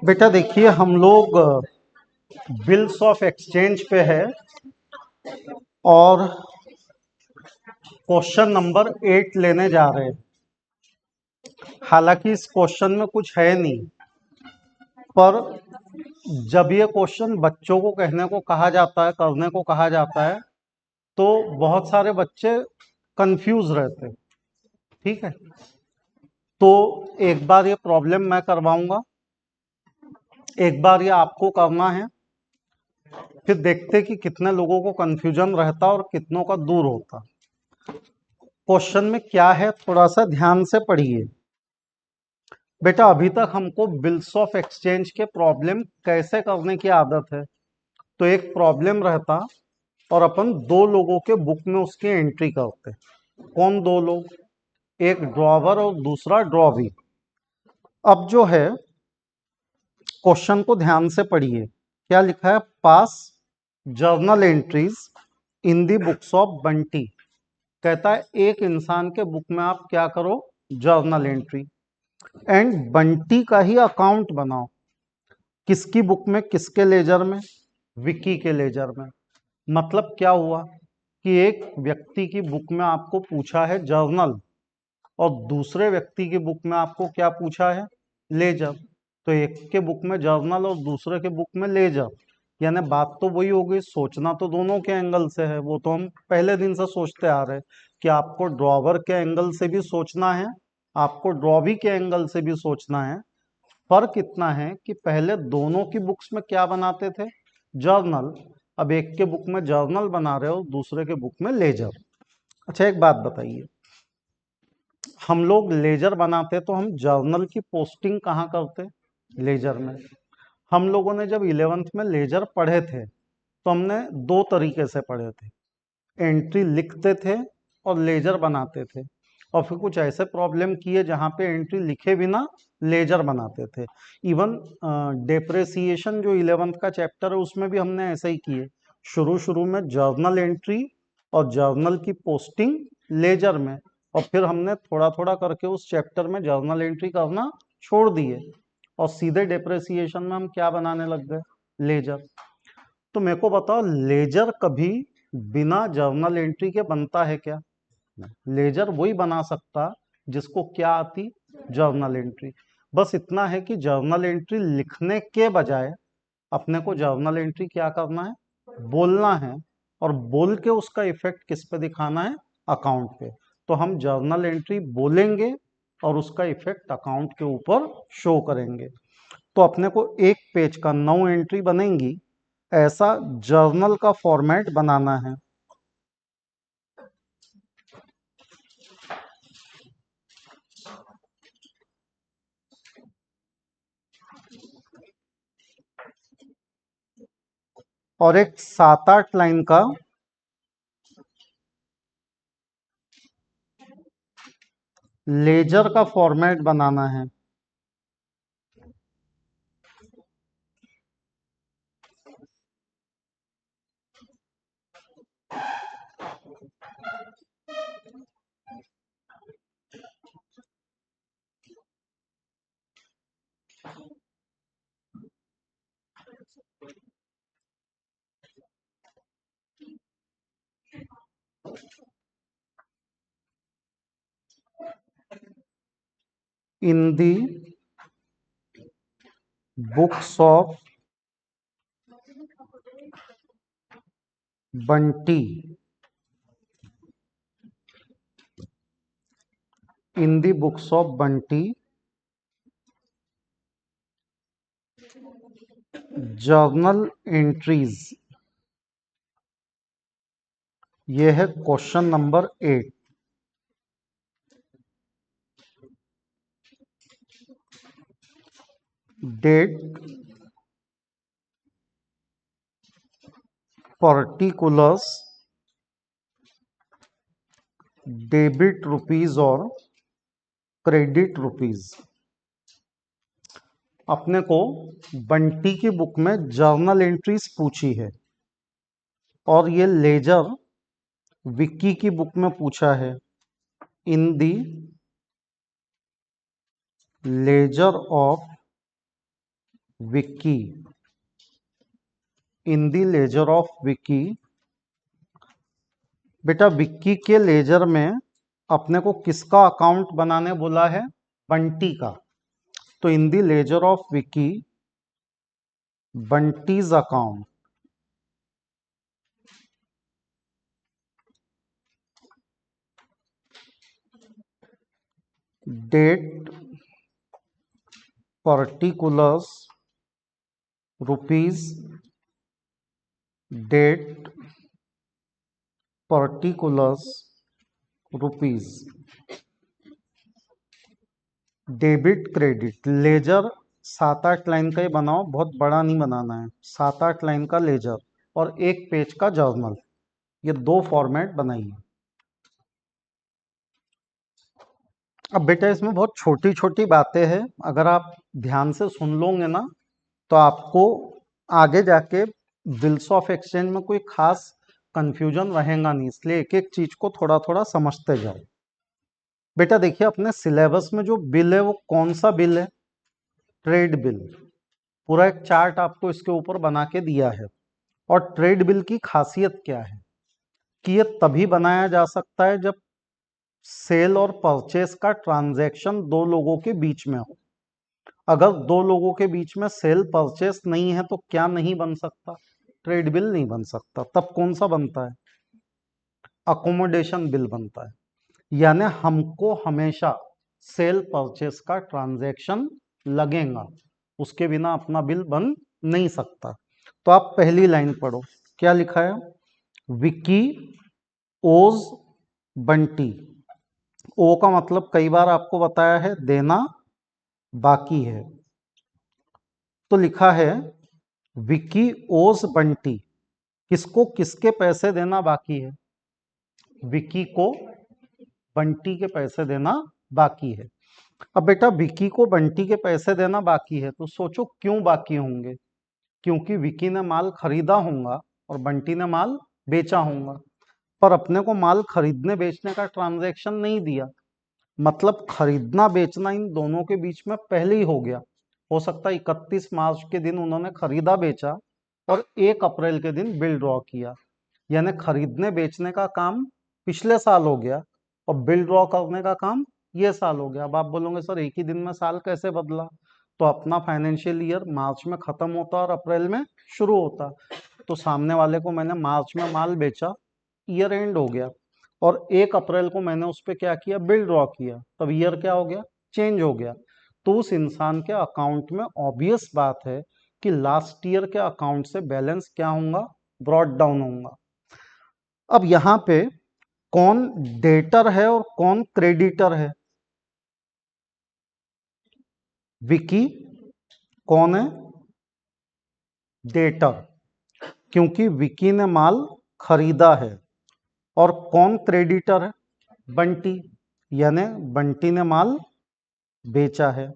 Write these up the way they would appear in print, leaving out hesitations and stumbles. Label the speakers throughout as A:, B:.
A: बेटा देखिए, हम लोग बिल्स ऑफ एक्सचेंज पे है और क्वेश्चन नंबर 8 लेने जा रहे हैं। हालांकि इस क्वेश्चन में कुछ है नहीं, पर जब ये क्वेश्चन बच्चों को कहने को कहा जाता है, करने को कहा जाता है, तो बहुत सारे बच्चे कंफ्यूज रहते हैं। ठीक है, तो एक बार ये प्रॉब्लम मैं करवाऊंगा, एक बार ये आपको करना है, फिर देखते कि कितने लोगों को कंफ्यूजन रहता और कितनों का दूर होता। क्वेश्चन में क्या है थोड़ा सा ध्यान से पढ़िए। बेटा अभी तक हमको बिल्स ऑफ एक्सचेंज के प्रॉब्लम कैसे करने की आदत है। तो एक प्रॉब्लम रहता और अपन दो लोगों के बुक में उसकी एंट्री करते। कौन दो लोग? एक ड्रॉवर और दूसरा ड्रॉवी। अब जो है क्वेश्चन को ध्यान से पढ़िए। क्या लिखा है? Pass journal entries in the books of Bunty. कहता है एक इंसान के बुक में आप क्या करो? Journal entry. एंड बंटी का ही अकाउंट बनाओ। किसकी बुक में? किसके लेजर में? विकी के लेजर में। मतलब क्या हुआ कि एक व्यक्ति की बुक में आपको पूछा है जर्नल और दूसरे व्यक्ति की बुक में आपको क्या पूछा है? लेजर। तो एक के बुक में जर्नल और दूसरे के बुक में लेजर, यानी बात तो वही हो गई। सोचना तो दोनों के एंगल से है, वो तो हम पहले दिन से सोचते आ रहे हैं कि आपको ड्रॉवर के एंगल से भी सोचना है, आपको ड्रॉवी के एंगल से भी सोचना है। फर्क इतना है कि पहले दोनों की बुक्स में क्या बनाते थे? जर्नल। अब एक के बुक में जर्नल बना रहे हो, दूसरे के बुक में लेजर। अच्छा एक बात बताइए, हम लोग लेजर बनाते तो हम जर्नल की पोस्टिंग कहाँ करते? लेजर में। हम लोगों ने जब 11th में लेजर पढ़े थे तो हमने दो तरीके से पढ़े थे। एंट्री लिखते थे और लेजर बनाते थे, और फिर कुछ ऐसे प्रॉब्लम किए जहाँ पे एंट्री लिखे बिना लेजर बनाते थे। इवन डेप्रेसिएशन जो 11th का चैप्टर है उसमें भी हमने ऐसे ही किए। शुरू शुरू में जर्नल एंट्री और जर्नल की पोस्टिंग लेजर में, और फिर हमने थोड़ा थोड़ा करके उस चैप्टर में जर्नल एंट्री करना छोड़ दिए और सीधे डेप्रेसिएशन में हम क्या बनाने लग गए? लेजर। तो मेरे को बताओ, लेजर कभी बिना जर्नल एंट्री के बनता है क्या? लेजर वही बना सकता जिसको क्या आती? Journal entry. बस इतना है कि जर्नल एंट्री लिखने के बजाय अपने को जर्नल एंट्री क्या करना है? बोलना है, और बोल के उसका इफेक्ट किस पे दिखाना है? अकाउंट पे। तो हम जर्नल एंट्री बोलेंगे और उसका इफेक्ट अकाउंट के ऊपर शो करेंगे। तो अपने को एक पेज का 9 एंट्री बनेंगी, ऐसा जर्नल का फॉर्मेट बनाना है। और एक 7-8 लाइन का लेजर का फॉर्मेट बनाना है। In the books of Bunty. In the books of Bunty journal entries. ये है question number 8। Date particulars debit rupees और क्रेडिट रुपीज। अपने को बंटी की बुक में जर्नल एंट्रीज पूछी है और ये लेजर विक्की की बुक में पूछा है। In the ledger of Vicky, in the ledger of Vicky. बेटा विक्की के लेजर में अपने को किसका अकाउंट बनाने बोला है? बंटी का। तो in the ledger of Vicky, Bunty's account, date particulars rupees, date particulars rupees, debit credit. Ledger 7-8 line का ही बनाओ, बहुत बड़ा नहीं बनाना है। 7-8 लाइन का लेजर और 1 पेज का जर्नल, ये 2 फॉर्मेट बनाइए। अब बेटा इसमें बहुत छोटी छोटी बातें हैं, अगर आप ध्यान से सुन लोगे ना तो आपको आगे जाके बिल्स ऑफ एक्सचेंज में कोई खास कंफ्यूजन रहेगा नहीं, इसलिए एक एक चीज को थोड़ा थोड़ा समझते जाओ। बेटा देखिए अपने सिलेबस में जो बिल है वो कौन सा बिल है? Trade bill. पूरा एक चार्ट आपको इसके ऊपर बना के दिया है। और ट्रेड बिल की खासियत क्या है कि ये तभी बनाया जा सकता है जब सेल और परचेस का ट्रांजैक्शन 2 लोगों के बीच में हो। अगर 2 लोगों के बीच में सेल परचेस नहीं है तो क्या नहीं बन सकता? ट्रेड बिल नहीं बन सकता। तब कौन सा बनता है? अकोमोडेशन बिल बनता है। यानी हमको हमेशा सेल परचेस का ट्रांजैक्शन लगेगा, उसके बिना अपना बिल बन नहीं सकता। तो आप पहली लाइन पढ़ो, क्या लिखा है? विक्की ओज बंटी। ओ का मतलब कई बार आपको बताया है, देना बाकी है। तो लिखा है विक्की ओज बंटी, किसको किसके पैसे देना बाकी है? विक्की को बंटी के पैसे देना बाकी है। अब बेटा विक्की को बंटी के पैसे देना बाकी है, तो सोचो क्यों बाकी होंगे? क्योंकि विक्की ने माल खरीदा होगा और बंटी ने माल बेचा होगा, पर अपने को माल खरीदने बेचने का ट्रांजैक्शन नहीं दिया। मतलब खरीदना बेचना इन दोनों के बीच में पहले ही हो गया। हो सकता है 31 मार्च के दिन उन्होंने खरीदा बेचा और 1 अप्रैल के दिन बिल ड्रॉ किया, यानी खरीदने बेचने का काम पिछले साल हो गया और बिल ड्रॉ करने का काम ये साल हो गया। अब आप बोलोगे सर एक ही दिन में साल कैसे बदला? तो अपना फाइनेंशियल ईयर मार्च में खत्म होता और अप्रैल में शुरू होता। तो सामने वाले को मैंने मार्च में माल बेचा, ईयर एंड हो गया, और 1 अप्रैल को मैंने उस पर क्या किया? बिल ड्रॉ किया, तब ईयर क्या हो गया? चेंज हो गया। तो उस इंसान के अकाउंट में ऑब्वियस बात है कि लास्ट ईयर के अकाउंट से बैलेंस क्या होगा? ब्रॉट डाउन होगा। अब यहां पे कौन डेटर है और कौन क्रेडिटर है? विकी कौन है? डेटर, क्योंकि विकी ने माल खरीदा है। और कौन क्रेडिटर है? बंटी, यानी बंटी ने माल बेचा है।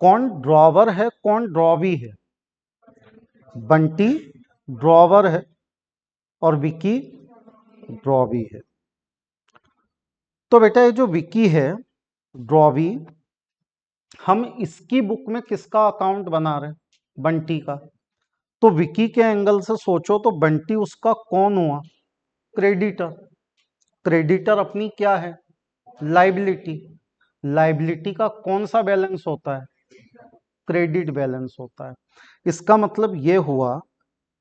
A: कौन ड्रॉवर है, कौन ड्रॉवी है? बंटी ड्रॉवर है और विकी ड्रॉवी है। तो बेटा ये जो विकी है ड्रॉवी, हम इसकी बुक में किसका अकाउंट बना रहे हैं? बंटी का। तो विकी के एंगल से सोचो तो बंटी उसका कौन हुआ? क्रेडिटर। क्रेडिटर अपनी क्या है? लाइबिलिटी। लाइबिलिटी का कौन सा बैलेंस होता है? क्रेडिट बैलेंस होता है। इसका मतलब ये हुआ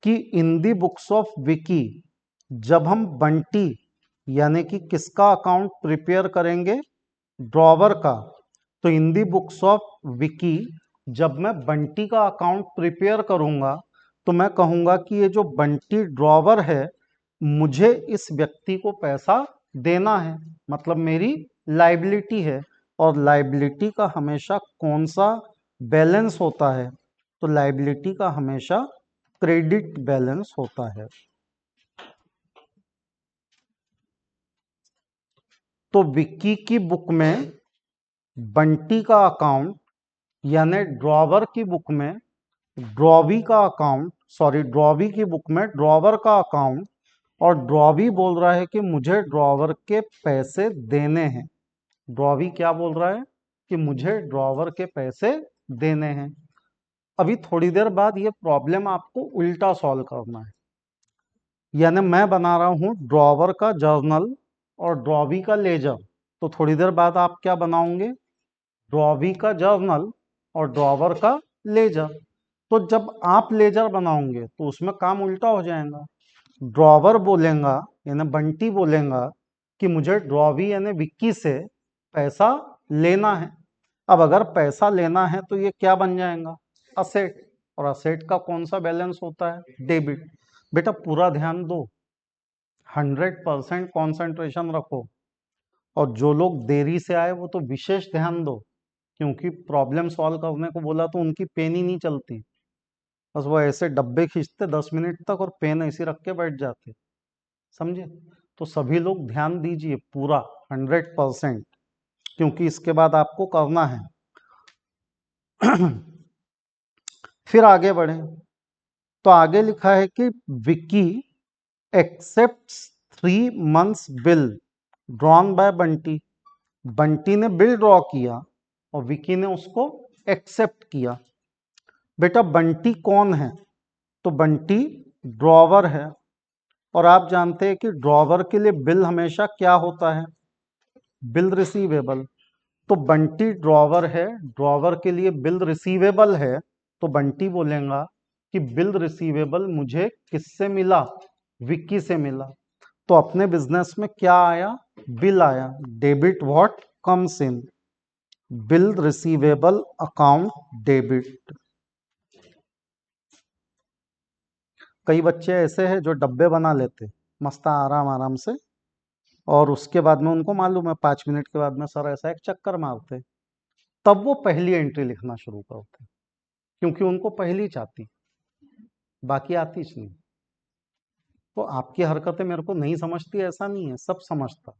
A: कि इन दी बुक्स ऑफ विकी जब हम बंटी यानी कि किसका अकाउंट प्रिपेयर करेंगे? ड्रॉवर का। तो इन दी बुक्स ऑफ विकी जब मैं बंटी का अकाउंट प्रिपेयर करूंगा तो मैं कहूंगा कि ये जो बंटी ड्रॉवर है मुझे इस व्यक्ति को पैसा देना है, मतलब मेरी लाइबिलिटी है। और लाइबिलिटी का हमेशा कौन सा बैलेंस होता है? तो लाइबिलिटी का हमेशा क्रेडिट बैलेंस होता है। तो विक्की की बुक में बंटी का अकाउंट यानी ड्रॉवर की बुक में ड्रॉवी का अकाउंट, सॉरी ड्रॉवी की बुक में ड्रॉवर का अकाउंट, और ड्रॉवी बोल रहा है कि मुझे ड्रॉवर के पैसे देने हैं। ड्रॉवी क्या बोल रहा है? कि मुझे ड्रॉवर के पैसे देने हैं। अभी थोड़ी देर बाद ये प्रॉब्लम आपको उल्टा सॉल्व करना है। यानी मैं बना रहा हूं ड्रॉवर का जर्नल और ड्रॉवी का लेजर, तो थोड़ी देर बाद आप क्या बनाओगे, ड्रॉवी का जर्नल और ड्रॉवर का लेजर। तो जब आप लेजर बनाओगे तो उसमें काम उल्टा हो जाएगा। ड्रॉवर बोलेगा यानी बंटी बोलेगा कि मुझे ड्रॉवी यानी विक्की से पैसा लेना है। अब अगर पैसा लेना है तो ये क्या बन जाएगा, असेट, और असेट का कौन सा बैलेंस होता है, डेबिट। बेटा पूरा ध्यान दो, 100% कॉन्सेंट्रेशन रखो, और जो लोग देरी से आए वो तो विशेष ध्यान दो, क्योंकि प्रॉब्लम सॉल्व करने को बोला तो उनकी पेन ही नहीं चलती, बस वो ऐसे डब्बे खींचते 10 मिनट तक और पेन ऐसी रख के बैठ जाते, समझे। तो सभी लोग ध्यान दीजिए पूरा 100%, क्योंकि इसके बाद आपको करना है। फिर आगे बढ़े तो आगे लिखा है कि Vicky accepts 3 months bill drawn by Bunty. Bunty ने बिल ड्रॉ किया और विक्की ने उसको एक्सेप्ट किया। बेटा बंटी कौन है, तो बंटी ड्रॉवर है, और आप जानते हैं कि ड्रॉवर के लिए बिल हमेशा क्या होता है, बिल रिसीवेबल। तो बंटी ड्रॉवर है, ड्रॉवर के लिए बिल रिसीवेबल है, तो बंटी बोलेगा कि बिल रिसीवेबल मुझे किससे मिला, विक्की से मिला। तो अपने बिजनेस में क्या आया, बिल आया। Debit what comes in, bill receivable account debit. कई बच्चे ऐसे हैं जो डब्बे बना लेते मस्त आराम आराम से, और उसके बाद में उनको मालूम है 5 मिनट के बाद में सर ऐसा एक चक्कर मारते, तब वो पहली एंट्री लिखना शुरू करते, क्योंकि उनको पहली चाहती, बाकी आती नहीं। तो आपकी हरकतें मेरे को नहीं समझती ऐसा नहीं है, सब समझता,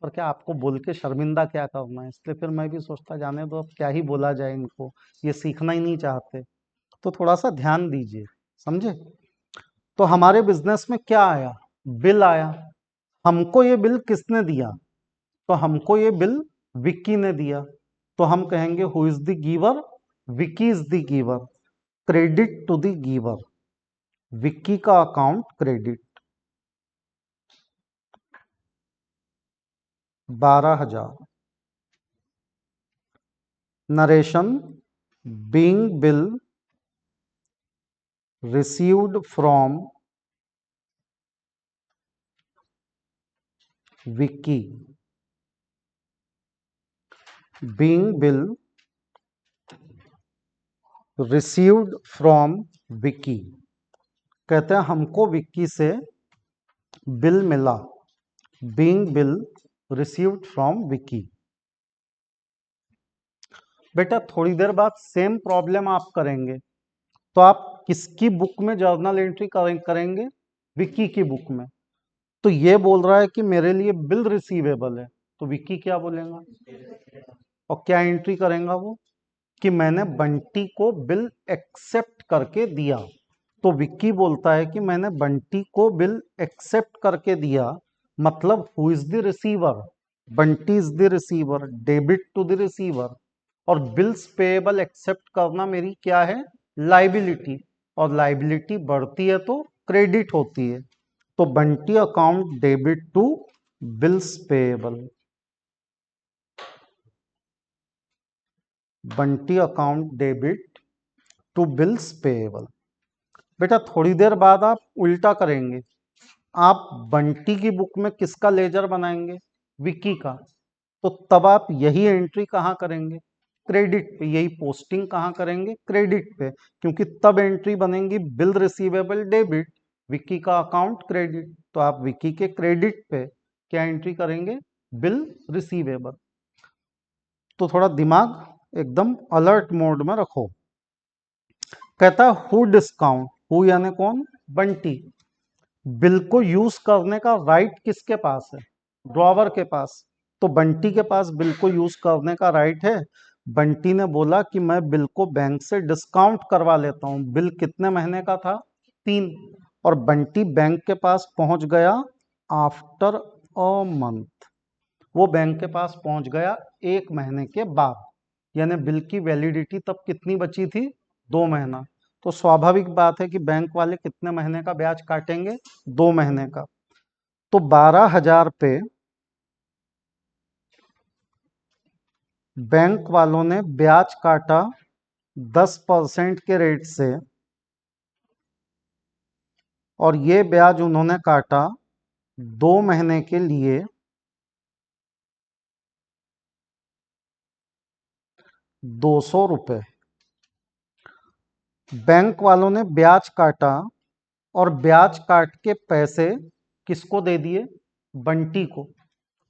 A: पर क्या आपको बोल के शर्मिंदा क्या करना है, इसलिए फिर मैं भी सोचता जाने दो, अब क्या ही बोला जाए इनको, ये सीखना ही नहीं चाहते। तो थोड़ा सा ध्यान दीजिए, समझे। तो हमारे बिजनेस में क्या आया, बिल आया। हमको ये बिल किसने दिया, तो हमको ये बिल विक्की ने दिया, तो हम कहेंगे who is the giver, Vicky is the giver, credit to the giver, Vicky का account credit. 12,000। Narration, being bill received from Vicky, being bill received from Vicky. कहते हैं हमको विक्की से बिल मिला, being bill received from Vicky. बेटा थोड़ी देर बाद सेम प्रॉब्लम आप करेंगे, तो आप किसकी बुक में जर्नल एंट्री करेंगे, विक्की की बुक में। तो ये बोल रहा है कि मेरे लिए बिल रिसीवेबल है, तो विक्की क्या बोलेगा, और क्या एंट्री करेगा वो, कि मैंने बंटी को बिल एक्सेप्ट करके दिया। तो विक्की बोलता है कि मैंने बंटी को बिल एक्सेप्ट करके दिया, मतलब who is the receiver, Bunty is the receiver, debit to the receiver. और बिल्स पेएबल एक्सेप्ट करना मेरी क्या है, लाइबिलिटी, और लाइबिलिटी बढ़ती है तो क्रेडिट होती है। तो Bunty account debit to bills payable, Bunty account debit to bills payable. बेटा थोड़ी देर बाद आप उल्टा करेंगे, आप बंटी की बुक में किसका लेजर बनाएंगे, विक्की का। तो तब आप यही एंट्री कहाँ करेंगे, क्रेडिट पे, यही पोस्टिंग कहाँ करेंगे, क्रेडिट पे, क्योंकि तब एंट्री बनेगी बिल रिसीवेबल डेबिट, विक्की का अकाउंट क्रेडिट। तो आप विक्की के क्रेडिट पे क्या एंट्री करेंगे, बिल रिसीवेबल। तो थोड़ा दिमाग एकदम अलर्ट मोड में रखो। कहता है हु डिस्काउंट, हु यानी कौन, बंटी। बिल को यूज करने का राइट किसके पास है, ड्रॉवर के पास। तो बंटी के पास बिल को यूज करने का राइट है। बंटी ने बोला कि मैं बिल को बैंक से डिस्काउंट करवा लेता हूं। बिल कितने महीने का था, 3, और बंटी बैंक के पास पहुंच गया आफ्टर अ मंथ, वो बैंक के पास पहुंच गया 1 महीने के बाद, यानी बिल की वैलिडिटी तब कितनी बची थी, 2 महीना। तो स्वाभाविक बात है कि बैंक वाले कितने महीने का ब्याज काटेंगे? 2 महीने का। तो 12,000 पे बैंक वालों ने ब्याज काटा 10% के रेट से, और ये ब्याज उन्होंने काटा 2 महीने के लिए 200 रुपये। बैंक वालों ने ब्याज काटा और ब्याज काट के पैसे किसको दे दिए? बंटी को।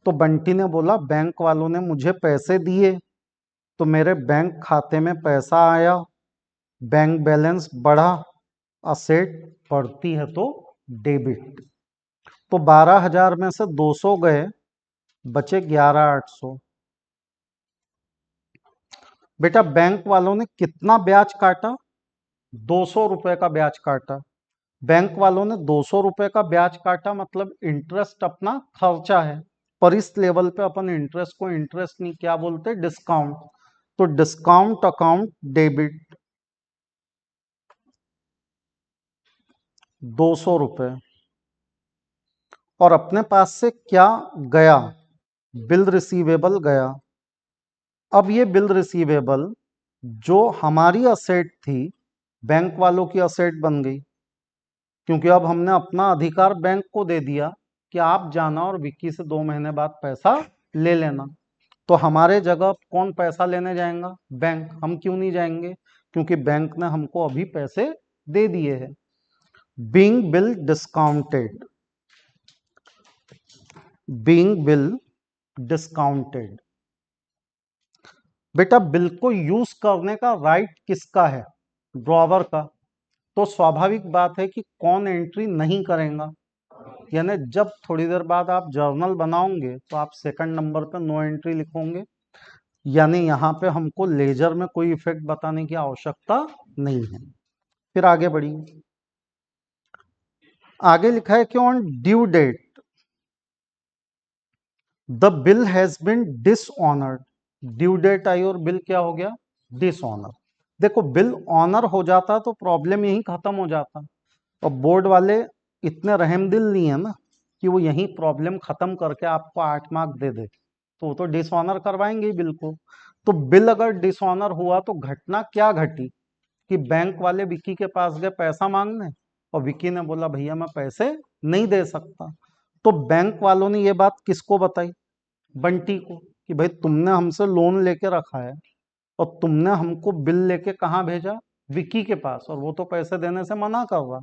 A: तो बंटी ने बोला बैंक वालों ने मुझे पैसे दिए, तो मेरे बैंक खाते में पैसा आया, बैंक बैलेंस बढ़ा, असेट बढ़ती है तो डेबिट। तो 12,000 में से 200 गए, बचे 11,800। बेटा बैंक वालों ने कितना ब्याज काटा? 200 रुपए का ब्याज काटा। बैंक वालों ने 200 रुपए का ब्याज काटा, मतलब इंटरेस्ट अपना खर्चा है। पर इस लेवल पे अपन इंटरेस्ट को इंटरेस्ट नहीं, क्या बोलते? डिस्काउंट। तो डिस्काउंट अकाउंट डेबिट 200 रुपए। और अपने पास से क्या गया? बिल रिसीवेबल गया। अब ये बिल रिसीवेबल जो हमारी असेट थी, बैंक वालों की असेट बन गई, क्योंकि अब हमने अपना अधिकार बैंक को दे दिया कि आप जाना और विक्की से 2 महीने बाद पैसा ले लेना। तो हमारे जगह कौन पैसा लेने जाएगा? बैंक। हम क्यों नहीं जाएंगे? क्योंकि बैंक ने हमको अभी पैसे दे दिए हैं। Being bill discounted, being bill discounted. बेटा बिल को यूज करने का राइट किसका है? ड्रॉवर का। तो स्वाभाविक बात है कि कौन एंट्री नहीं करेगा? यानी जब थोड़ी देर बाद आप जर्नल बनाओगे तो आप सेकंड नंबर पे नो एंट्री लिखोगे, यानी यहाँ पे हमको लेजर में कोई इफेक्ट बताने की आवश्यकता नहीं है। फिर आगे बढ़िए। आगे लिखा है कि on due date the bill has been dishonoured. Due date आई और बिल क्या हो गया? डिसऑनर। देखो बिल ऑनर हो जाता तो प्रॉब्लम यही खत्म हो जाता, और बोर्ड वाले इतने रहमदिल नहीं है ना कि वो यही प्रॉब्लम खत्म करके आपको 8 मार्क दे दे, तो वो तो डिसऑनर करवाएंगे ही बिल को। तो बिल अगर डिसऑनर हुआ तो घटना क्या घटी कि बैंक वाले विक्की के पास गए पैसा मांगने, और विक्की ने बोला भैया मैं पैसे नहीं दे सकता। तो बैंक वालों ने ये बात किसको बताई? बंटी को, कि भाई तुमने हमसे लोन लेके रखा है और तुमने हमको बिल लेके कहाँ भेजा? विक्की के पास, और वो तो पैसे देने से मना कर रहा।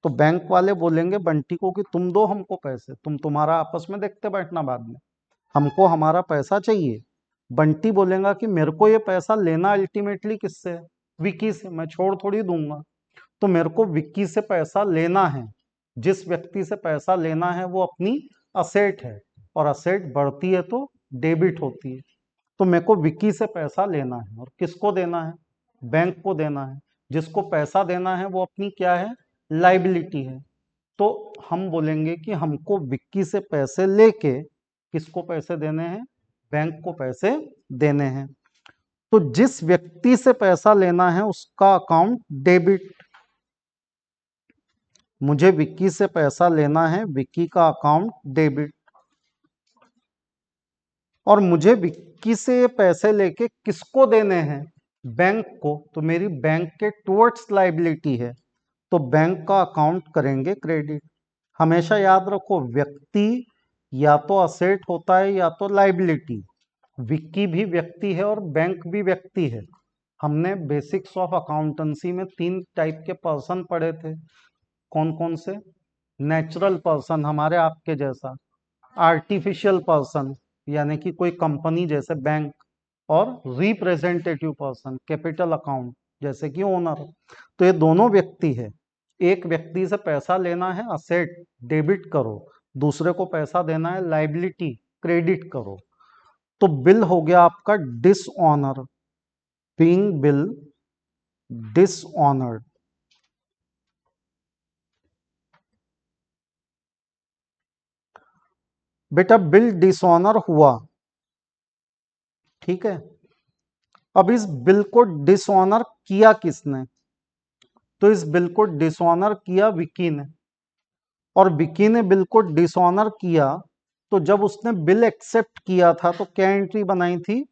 A: तो बैंक वाले बोलेंगे बंटी को कि तुम दो हमको पैसे, तुम्हारा आपस में देखते बैठना बाद में, हमको हमारा पैसा चाहिए। बंटी बोलेगा कि मेरे को ये पैसा लेना अल्टीमेटली किससे है? विक्की से, मैं छोड़ थोड़ी दूंगा। तो मेरे को विक्की से पैसा लेना है। जिस व्यक्ति से पैसा लेना है वो अपनी असेट है, और असेट बढ़ती है तो डेबिट होती है। तो मेरे को विक्की से पैसा लेना है, और किसको देना है? बैंक को देना है। जिसको पैसा देना है वो अपनी क्या है? लाइबिलिटी है। तो हम बोलेंगे कि हमको विक्की से पैसे लेके किसको पैसे देने हैं? बैंक को पैसे देने हैं। तो जिस व्यक्ति से पैसा लेना है उसका अकाउंट डेबिट। मुझे विक्की से पैसा लेना है, विक्की का अकाउंट डेबिट। और मुझे विक्की से पैसे लेके किसको देने हैं? बैंक को। तो मेरी बैंक के टुवर्ड्स लाइबिलिटी है, तो बैंक का अकाउंट करेंगे क्रेडिट। हमेशा याद रखो व्यक्ति या तो असेट होता है या तो लाइबिलिटी। विक्की भी व्यक्ति है और बैंक भी व्यक्ति है। हमने बेसिक्स ऑफ अकाउंटेंसी में 3 टाइप के पर्सन पढ़े थे। कौन कौन से? नेचुरल पर्सन, हमारे आपके जैसा। आर्टिफिशियल पर्सन, यानी कि कोई कंपनी जैसे बैंक। और रिप्रेजेंटेटिव पर्सन, कैपिटल अकाउंट, जैसे कि ओनर। तो ये दोनों व्यक्ति है। एक व्यक्ति से पैसा लेना है, असेट डेबिट करो। दूसरे को पैसा देना है, लाइबिलिटी क्रेडिट करो। तो बिल हो गया आपका डिसऑनर, बीइंग बिल डिसऑनर्ड। बेटा बिल डिसऑनर हुआ, ठीक है। अब इस बिल को डिसऑनर किया किसने? तो इस बिल को डिसऑनर किया विक्की ने, और विक्की ने बिल को डिसऑनर किया, तो जब उसने बिल एक्सेप्ट किया था तो क्या एंट्री बनाई थी,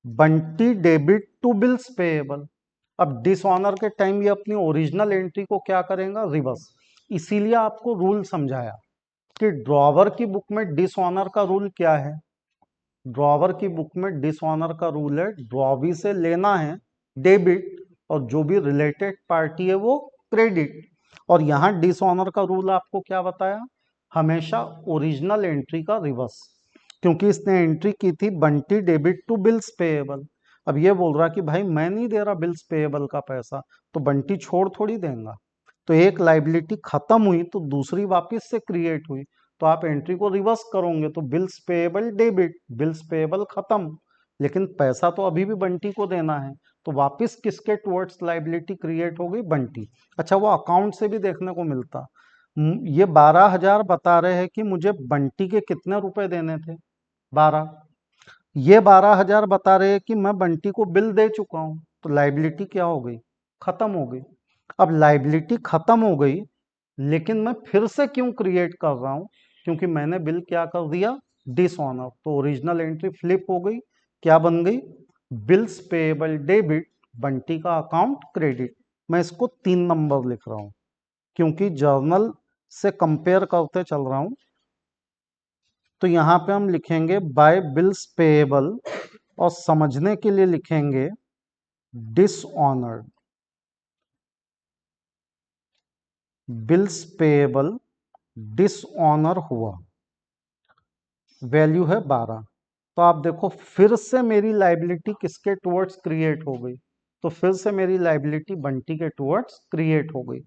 A: Bunty debit to bills payable. अब डिसऑनर के टाइम ये अपनी ओरिजिनल एंट्री को क्या करेगा, रिवर्स। इसीलिए आपको रूल समझाया कि ड्रॉवर की बुक में डिसऑनर का रूल क्या है। ड्रॉवर की बुक में डिसऑनर का रूल है, ड्रॉवी से लेना है डेबिट और जो भी रिलेटेड पार्टी है वो क्रेडिट। और यहाँ डिसऑनर का रूल आपको क्या बताया, हमेशा ओरिजिनल एंट्री का रिवर्स, क्योंकि इसने एंट्री की थी Bunty debit to bills payable. अब ये बोल रहा कि भाई मैं नहीं दे रहा बिल्स पेएबल का पैसा, तो बंटी छोड़ थोड़ी देगा। तो एक लाइबिलिटी खत्म हुई तो दूसरी वापस से क्रिएट हुई, तो आप एंट्री को रिवर्स करोगे तो bills payable debit, bills payable खत्म, लेकिन पैसा तो अभी भी बंटी को देना है, तो वापस किसके टुवर्ड्स लाइबिलिटी क्रिएट हो गई, बंटी। अच्छा, वो अकाउंट से भी देखने को मिलता। ये 12,000 बता रहे हैं कि मुझे बंटी के कितने रुपए देने थे, 12। ये 12,000 बता रहे हैं कि मैं बंटी को बिल दे चुका हूं, तो लाइबिलिटी क्या हो गई, खत्म हो गई। अब लाइबिलिटी खत्म हो गई, लेकिन मैं फिर से क्यों क्रिएट कर रहा हूं, क्योंकि मैंने बिल क्या कर दिया, डिसऑनर। तो ओरिजिनल एंट्री फ्लिप हो गई, क्या बन गई, बिल्स पेएबल डेबिट, बंटी का अकाउंट क्रेडिट। मैं इसको 3 नंबर लिख रहा हूं क्योंकि जर्नल से कंपेयर करते चल रहा हूं। तो यहां पे हम लिखेंगे बाय बिल्स पेएबल, और समझने के लिए लिखेंगे डिसऑनर्ड, बिल्स पेएबल डिसऑनर हुआ, वैल्यू है 12। तो आप देखो फिर से मेरी लाइबिलिटी किसके टुवर्ड्स क्रिएट हो गई, तो फिर से मेरी लाइबिलिटी बंटी के टुवर्ड्स क्रिएट हो गई।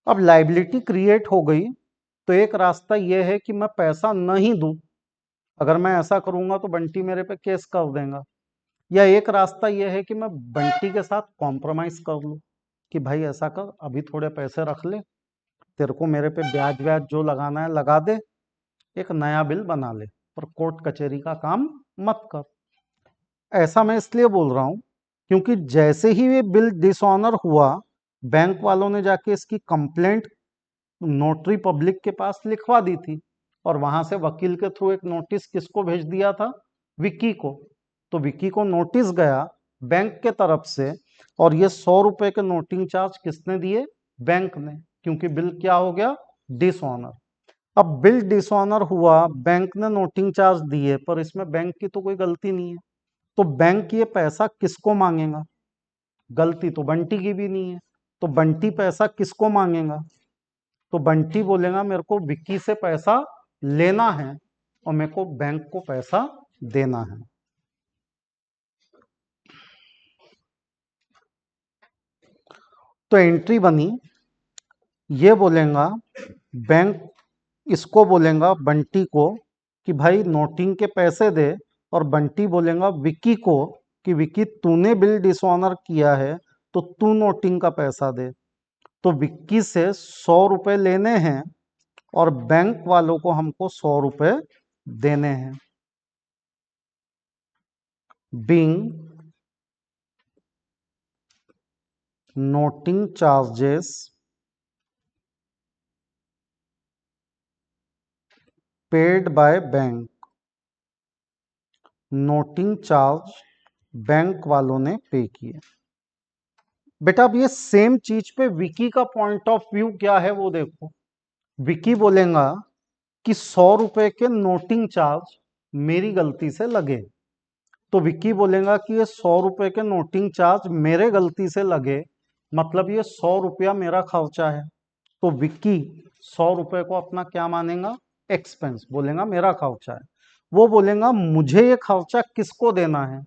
A: अब लाइबिलिटी क्रिएट हो गई तो एक रास्ता यह है कि मैं पैसा नहीं दूं, अगर मैं ऐसा करूंगा तो बंटी मेरे पे केस कर देगा। या एक रास्ता यह है कि मैं बंटी के साथ कॉम्प्रोमाइज कर लूं कि भाई ऐसा कर, अभी थोड़े पैसे रख ले, तेरे को मेरे पे ब्याज व्याज जो लगाना है लगा दे, एक नया बिल बना ले, पर कोर्ट कचहरी का काम मत कर। ऐसा मैं इसलिए बोल रहा हूं क्योंकि जैसे ही ये बिल डिसऑनर हुआ, बैंक वालों ने जाके इसकी कंप्लेंट नोटरी पब्लिक के पास लिखवा दी थी, और वहां से वकील के थ्रू एक नोटिस किसको भेज दिया था, विक्की को। तो विक्की को नोटिस गया बैंक के तरफ से, और ये 100 रुपए के नोटिंग चार्ज किसने दिए, बैंक ने, क्योंकि बिल क्या हो गया, डिसऑनर। अब बिल डिसऑनर हुआ, बैंक ने नोटिंग चार्ज दिए, पर इसमें बैंक की तो कोई गलती नहीं है, तो बैंक ये पैसा किसको मांगेगा, गलती तो बंटी की भी नहीं है, तो बंटी पैसा किसको मांगेगा, तो बंटी बोलेगा मेरे को विक्की से पैसा लेना है और मेरे को बैंक को पैसा देना है। तो एंट्री बनी, ये बोलेगा बैंक, इसको बोलेगा बंटी को कि भाई नोटिंग के पैसे दे, और बंटी बोलेगा विक्की को कि विक्की तूने बिल डिसऑनर किया है तो तू नोटिंग का पैसा दे। तो विक्की से 100 रुपए लेने हैं और बैंक वालों को हमको 100 रुपए देने हैं। Being noting charges paid by bank, noting charge bank वालों ने पे किए। बेटा अब ये सेम चीज पे विकी का पॉइंट ऑफ व्यू क्या है वो देखो। विकी बोलेगा कि 100 रुपए के नोटिंग चार्ज मेरी गलती से लगे, तो विक्की बोलेगा कि ये 100 रुपए के नोटिंग चार्ज मेरे गलती से लगे, मतलब ये 100 रुपया मेरा खर्चा है। तो विक्की 100 रुपए को अपना क्या मानेगा, एक्सपेंस, बोलेगा मेरा खर्चा है। वो बोलेगा मुझे ये खर्चा किसको देना है,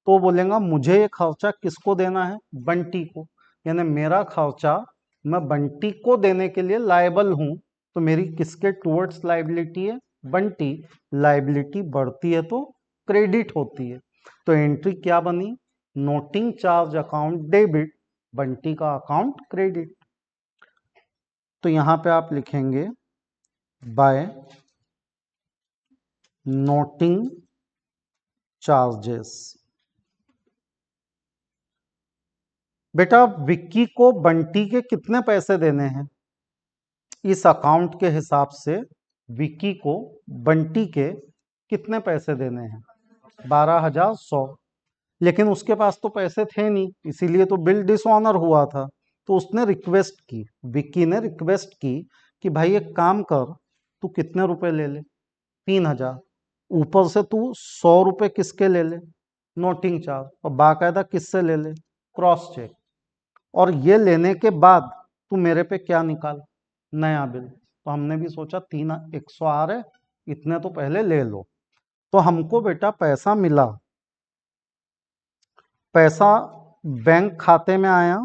A: तो बोलेगा मुझे ये खर्चा किसको देना है, बंटी को, यानी मेरा खर्चा मैं बंटी को देने के लिए लायबल हूं, तो मेरी किसके टुवर्ड्स लाइबिलिटी है, बंटी। लाइबिलिटी बढ़ती है तो क्रेडिट होती है, तो एंट्री क्या बनी, noting charge account debit, Bunty का अकाउंट क्रेडिट। तो यहां पे आप लिखेंगे बाय नोटिंग चार्जेस, बेटा विक्की को बंटी के कितने पैसे देने हैं? इस अकाउंट के हिसाब से विक्की को बंटी के कितने पैसे देने हैं? 12,100। लेकिन उसके पास तो पैसे थे नहीं, इसीलिए तो बिल डिसऑनर हुआ था। तो उसने रिक्वेस्ट की, विक्की ने रिक्वेस्ट की कि भाई एक काम कर, तू कितने रुपए ले ले? 3,000। ऊपर से तू 100 रुपए किसके ले ले? Noting charge. और बाकायदा किससे ले ले? Cross cheque. और ये लेने के बाद तू मेरे पे क्या निकाल? नया बिल। तो हमने भी सोचा 3,100 आ रहे, इतने तो पहले ले लो। तो हमको बेटा पैसा मिला, पैसा बैंक खाते में आया,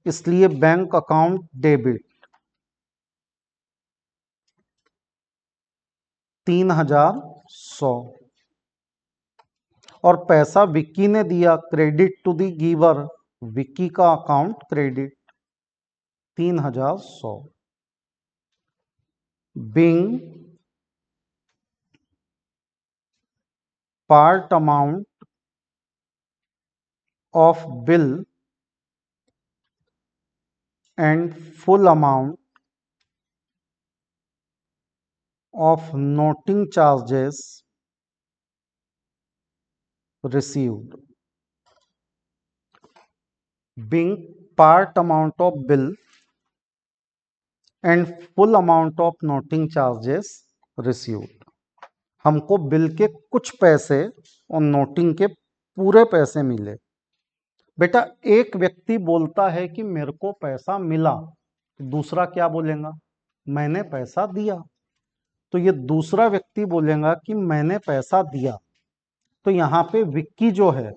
A: इसलिए बैंक अकाउंट डेबिट 3,100। और पैसा विक्की ने दिया, credit to the giver, Vicky का account credit 3,100। Being part amount of bill and full amount of noting charges received. Being part amount of bill and full amount of noting charges received. हमको bill के कुछ पैसे और noting के पूरे पैसे मिले। बेटा एक व्यक्ति बोलता है कि मेरे को पैसा मिला, तो दूसरा क्या बोलेगा? मैंने पैसा दिया। तो ये दूसरा व्यक्ति बोलेगा कि मैंने पैसा दिया। तो यहाँ पे विक्की जो है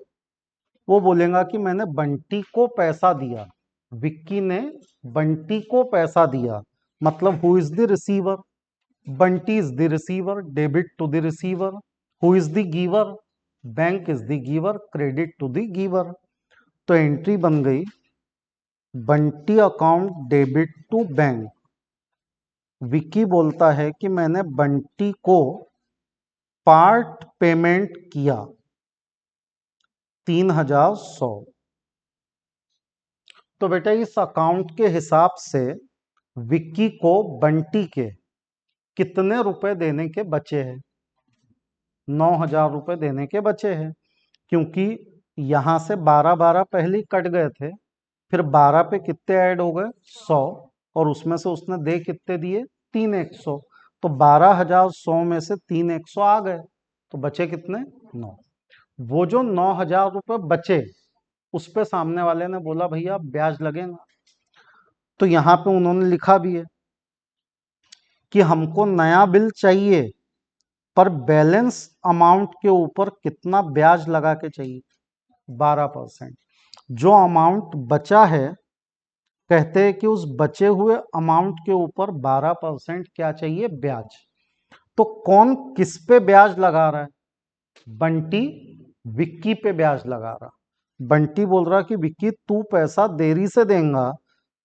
A: वो बोलेगा कि मैंने बंटी को पैसा दिया। विक्की ने बंटी को पैसा दिया, मतलब who is the receiver? Bunty is the receiver, debit to the receiver. Who is the giver? Bank is the giver, credit to the giver. तो एंट्री बन गई Bunty account debit to bank. Vicky बोलता है कि मैंने बंटी को पार्ट पेमेंट किया 3,100। तो बेटा इस अकाउंट के हिसाब से विक्की को बंटी के कितने रुपए देने के बचे हैं? 9,000 रुपए देने के बचे हैं, क्योंकि यहां से 12 पहले ही कट गए थे, फिर 12 पे कितने ऐड हो गए? 100। और उसमें से उसने दे कितने दिए? 3,100। तो 12,100 में से 3,100 आ गए, तो बचे कितने? 9। वो जो 9,000 रुपए बचे, उस पे सामने वाले ने बोला भैया ब्याज लगेगा। तो यहाँ पे उन्होंने लिखा भी है कि हमको नया बिल चाहिए, पर बैलेंस अमाउंट के ऊपर कितना ब्याज लगा के चाहिए? 12%। जो अमाउंट बचा है, कहते हैं कि उस बचे हुए अमाउंट के ऊपर 12% क्या चाहिए? ब्याज। तो कौन किस पे ब्याज लगा रहा है? बंटी विक्की पे ब्याज लगा रहा। बंटी बोल रहा कि विक्की तू पैसा देरी से देगा,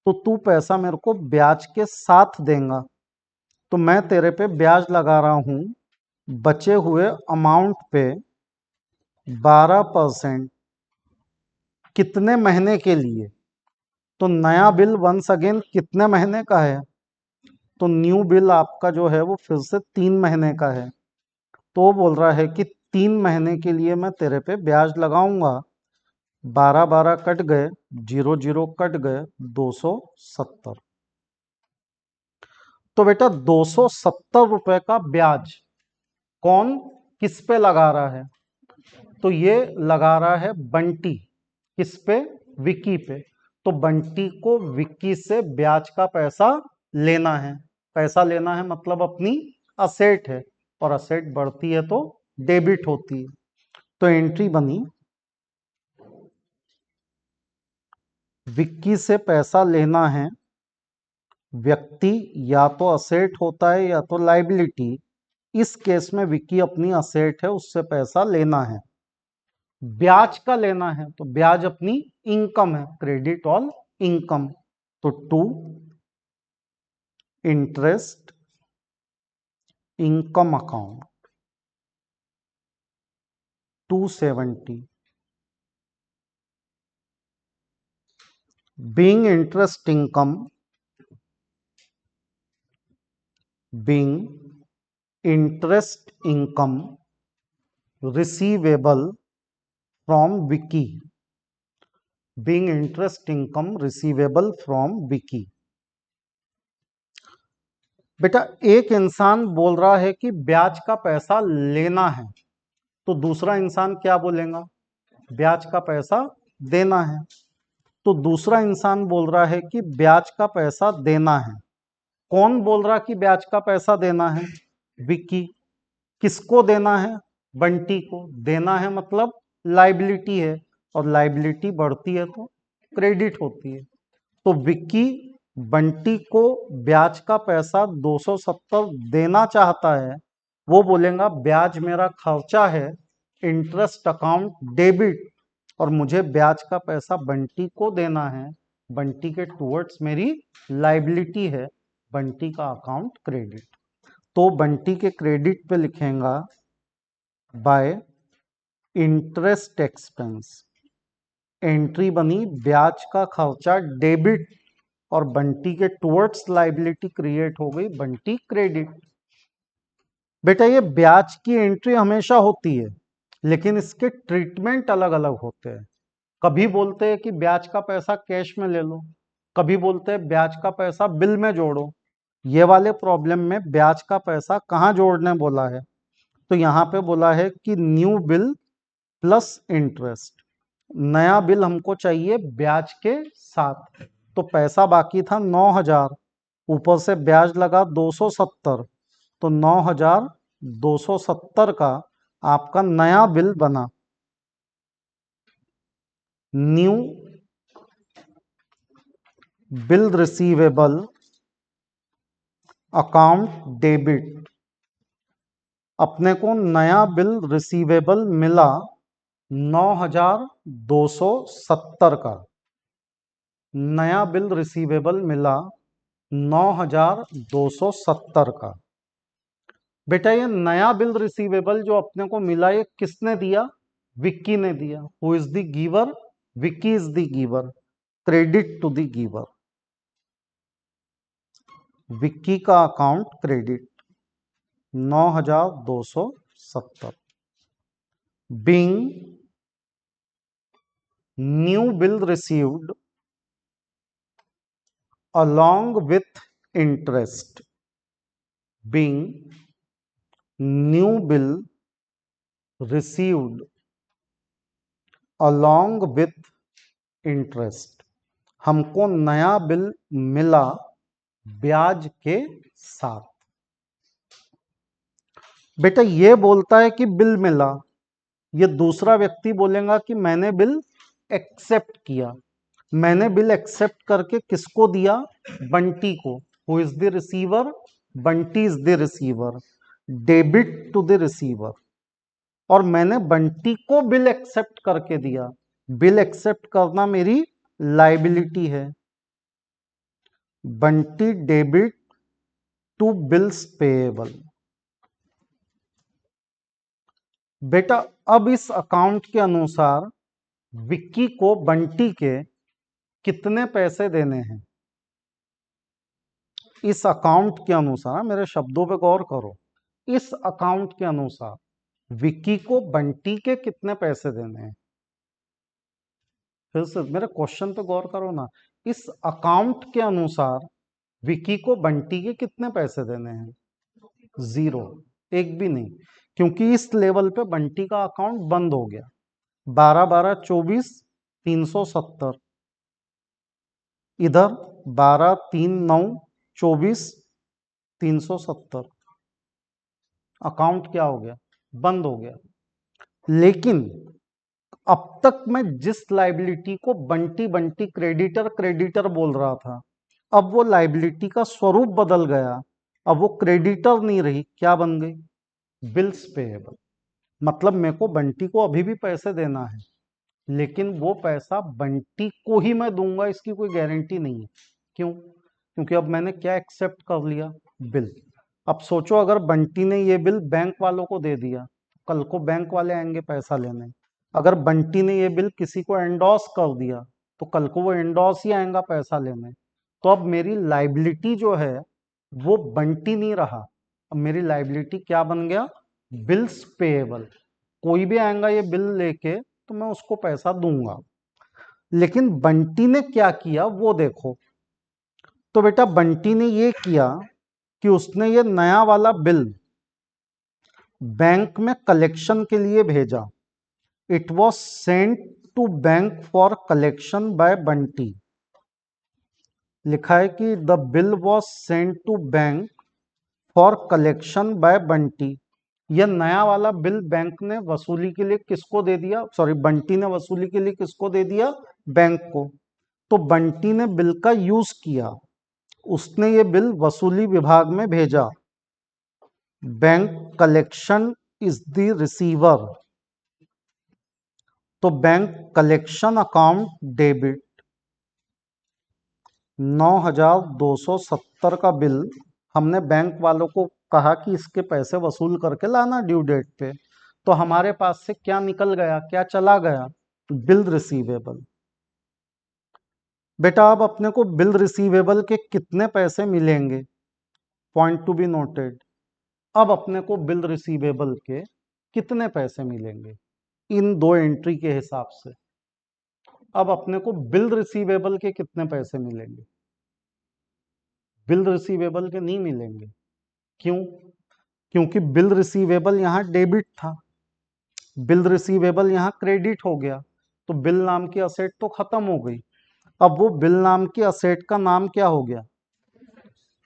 A: तो तू पैसा मेरे को ब्याज के साथ देगा, तो मैं तेरे पे ब्याज लगा रहा हूं बचे हुए अमाउंट पे 12%। कितने महीने के लिए? तो नया बिल वंस अगेन कितने महीने का है? तो न्यू बिल आपका जो है वो फिर से 3 महीने का है। तो वो बोल रहा है कि 3 महीने के लिए मैं तेरे पे ब्याज लगाऊंगा। 12 कट गए, 0 कट गए, 270। तो बेटा 270 रुपए का ब्याज कौन किस पे लगा रहा है? तो ये लगा रहा है बंटी। किस पे? विक्की पे। तो बंटी को विक्की से ब्याज का पैसा लेना है। पैसा लेना है मतलब अपनी असेट है, और असेट बढ़ती है तो डेबिट होती है। तो एंट्री बनी विक्की से पैसा लेना है। व्यक्ति या तो असेट होता है या तो लाइबिलिटी। इस केस में विक्की अपनी असेट है, उससे पैसा लेना है। ब्याज का लेना है तो ब्याज अपनी इनकम है, क्रेडिट ऑन इनकम। तो to interest income account 270। being interest income, being interest income receivable from Vicky, being interest income receivable from Vicky। बेटा एक इंसान बोल रहा है कि ब्याज का पैसा लेना है, तो दूसरा इंसान क्या बोलेगा? ब्याज का पैसा देना है। तो दूसरा इंसान बोल रहा है कि ब्याज का पैसा देना है। कौन बोल रहा कि ब्याज का पैसा देना है? विक्की। किसको देना है? बंटी को। देना है मतलब लाइबिलिटी है, और लाइबिलिटी बढ़ती है तो क्रेडिट होती है। तो विक्की बंटी को ब्याज का पैसा 270 देना चाहता है। वो बोलेगा ब्याज मेरा खर्चा है, इंटरेस्ट अकाउंट डेबिट, और मुझे ब्याज का पैसा बंटी को देना है। बंटी के टुवर्ड्स मेरी लाइबिलिटी है, बंटी का अकाउंट क्रेडिट। तो बंटी के क्रेडिट पे लिखेगा बाय इंटरेस्ट एक्सपेंस। एंट्री बनी ब्याज का खर्चा डेबिट, और बंटी के टुवर्ड्स लाइबिलिटी क्रिएट हो गई बंटी क्रेडिट। बेटा ये ब्याज की एंट्री हमेशा होती है, लेकिन इसके ट्रीटमेंट अलग अलग होते हैं। कभी बोलते हैं कि ब्याज का पैसा कैश में ले लो, कभी बोलते हैं ब्याज का पैसा बिल में जोड़ो। ये वाले प्रॉब्लम में ब्याज का पैसा कहाँ जोड़ने बोला है? तो यहाँ पे बोला है कि न्यू बिल प्लस इंटरेस्ट। नया बिल हमको चाहिए ब्याज के साथ। तो पैसा बाकी था 9,000, ऊपर से ब्याज लगा 270, तो 9,270 का आपका नया बिल बना। New bill receivable account debit. अपने को नया बिल रिसीवेबल मिला 9,270 का। नया बिल रिसीवेबल मिला 9,270 का। बेटा ये नया बिल रिसीवेबल जो अपने को मिला, ये किसने दिया? विक्की ने दिया। Who is the giver? Vicky is the giver. Credit to the giver. Vicky का account credit 9,270। Being new bill received along with interest, being new bill received along with interest। हमको नया बिल मिला ब्याज के साथ। बेटा ये बोलता है कि बिल मिला, ये दूसरा व्यक्ति बोलेगा कि मैंने बिल एक्सेप्ट किया। मैंने बिल एक्सेप्ट करके किसको दिया? बंटी को। Who is the receiver? Bunty is the receiver. Debit to the receiver. और मैंने बंटी को बिल एक्सेप्ट करके दिया। बिल एक्सेप्ट करना मेरी लाइबिलिटी है। Bunty debit to bills payable. बेटा अब इस अकाउंट के अनुसार विक्की को बंटी के कितने पैसे देने हैं? इस अकाउंट के अनुसार, मेरे शब्दों पे गौर करो, इस अकाउंट के अनुसार विक्की को बंटी के कितने पैसे देने हैं? फिर से मेरे क्वेश्चन पे गौर करो ना। इस अकाउंट के अनुसार विक्की को बंटी के कितने पैसे देने हैं? 0, एक भी नहीं, क्योंकि इस लेवल पे बंटी का अकाउंट बंद हो गया। 12 12 24 370, इधर 12 3 9 24 370। अकाउंट क्या हो गया? बंद हो गया। लेकिन अब तक मैं जिस लाइबिलिटी को बंटी बंटी क्रेडिटर क्रेडिटर बोल रहा था, अब वो लाइबिलिटी का स्वरूप बदल गया। अब वो क्रेडिटर नहीं रही, क्या बन गई? Bills payable. मतलब मेरे को बंटी को अभी भी पैसे देना है, लेकिन वो पैसा बंटी को ही मैं दूंगा, इसकी कोई गारंटी नहीं है। क्यों? क्योंकि अब मैंने क्या एक्सेप्ट कर लिया? बिल। अब सोचो अगर बंटी ने ये बिल बैंक वालों को दे दिया, कल को बैंक वाले आएंगे पैसा लेने। अगर बंटी ने ये बिल किसी को एंडोर्स कर दिया, तो कल को वो इंडोर्स ही आएगा पैसा लेने। तो अब मेरी लाइबिलिटी जो है वो बंटी नहीं रहा, अब मेरी लाइबिलिटी क्या बन गया, बिल्स पेएबल। कोई भी आएगा ये बिल लेके तो मैं उसको पैसा दूंगा। लेकिन बंटी ने क्या किया वो देखो। तो बेटा बंटी ने ये किया कि उसने ये नया वाला बिल बैंक में कलेक्शन के लिए भेजा। It was sent to bank for collection by Bunty. लिखा है कि the bill was sent to bank for collection by Bunty. यह नया वाला बिल बैंक ने वसूली के लिए किसको दे दिया, सॉरी बंटी ने वसूली के लिए किसको दे दिया, बैंक को। तो बंटी ने बिल का यूज किया, उसने ये बिल वसूली विभाग में भेजा। Bank collection is the receiver, तो बैंक कलेक्शन अकाउंट डेबिट 9,270 का बिल हमने बैंक वालों को कहा कि इसके पैसे वसूल करके लाना ड्यू डेट पे। तो हमारे पास से क्या निकल गया, क्या चला गया, बिल रिसीवेबल। बेटा अब अपने को बिल रिसीवेबल के कितने पैसे मिलेंगे, पॉइंट टू बी नोटेड। अब अपने को बिल रिसीवेबल के कितने पैसे मिलेंगे इन दो एंट्री के हिसाब से। अब अपने को बिल रिसीवेबल के कितने पैसे मिलेंगे, बिल रिसीवेबल के नहीं मिलेंगे। क्यों, क्योंकि बिल रिसीवेबल यहां डेबिट था, बिल रिसीवेबल यहां क्रेडिट हो गया, तो बिल नाम की असेट तो खत्म हो गई। अब वो बिल नाम की असेट का नाम क्या हो गया,